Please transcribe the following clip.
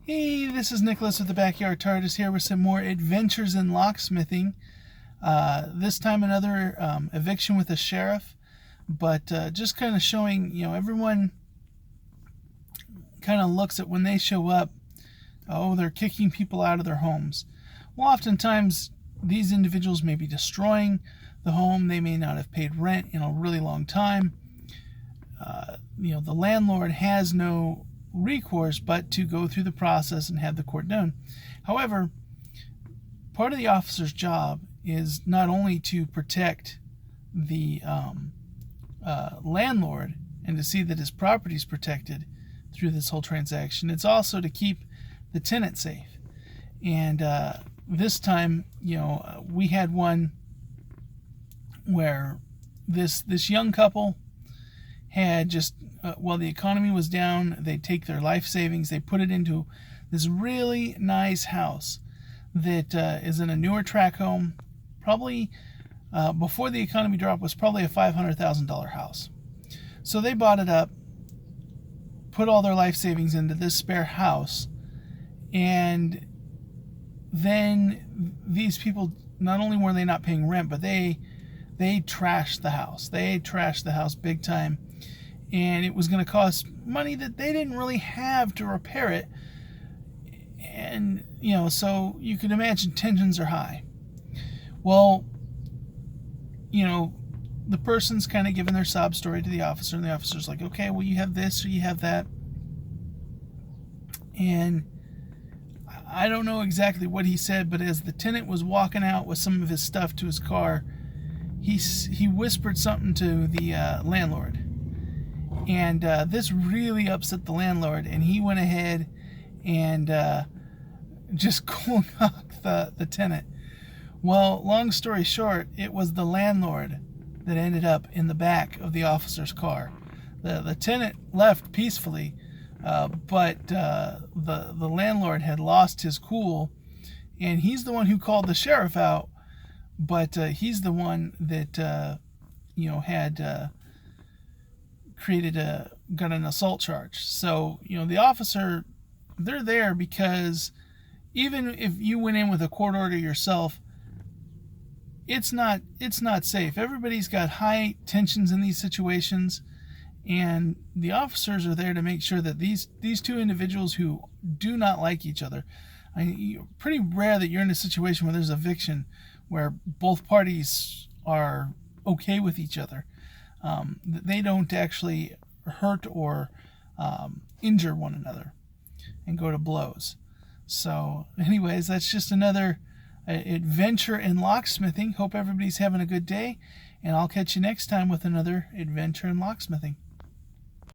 Hey, this is Nicholas with the Backyard TARDIS here with some more adventures in locksmithing. This time another eviction with a sheriff, but just kind of showing, everyone kind of looks at when they show up, oh, they're kicking people out of their homes. Well, oftentimes these individuals may be destroying the home. They may not have paid rent in a really long time. The landlord has no recourse but to go through the process and have the court done. However, part of the officer's job is not only to protect the landlord and to see that his property is protected through this whole transaction, it's also to keep the tenant safe. And this time, we had one where this young couple had just, while the economy was down, they take their life savings, they put it into this really nice house that is in a newer tract home. Probably before the economy dropped was probably a $500,000 house. So they bought it up, put all their life savings into this spare house, and then these people, not only were they not paying rent, but they trashed the house. They trashed the house big time. And it was going to cost money that they didn't really have to repair it. And, so you can imagine tensions are high. Well, the person's kind of giving their sob story to the officer, and the officer's like, okay, well, you have this or you have that. And I don't know exactly what he said, but as the tenant was walking out with some of his stuff to his car, he whispered something to the landlord. And this really upset the landlord, and he went ahead and just cold-knocked the tenant. Well, long story short, it was the landlord that ended up in the back of the officer's car. The tenant left peacefully, but the landlord had lost his cool, and he's the one who called the sheriff out, but he's the one that had got an assault charge. So the officer, they're there because even if you went in with a court order yourself, it's not safe. Everybody's got high tensions in these situations, and the officers are there to make sure that these two individuals who do not like each other, pretty rare that you're in a situation where there's eviction where both parties are okay with each other. They don't actually hurt or injure one another and go to blows. So anyways, that's just another adventure in locksmithing. Hope everybody's having a good day, and I'll catch you next time with another adventure in locksmithing.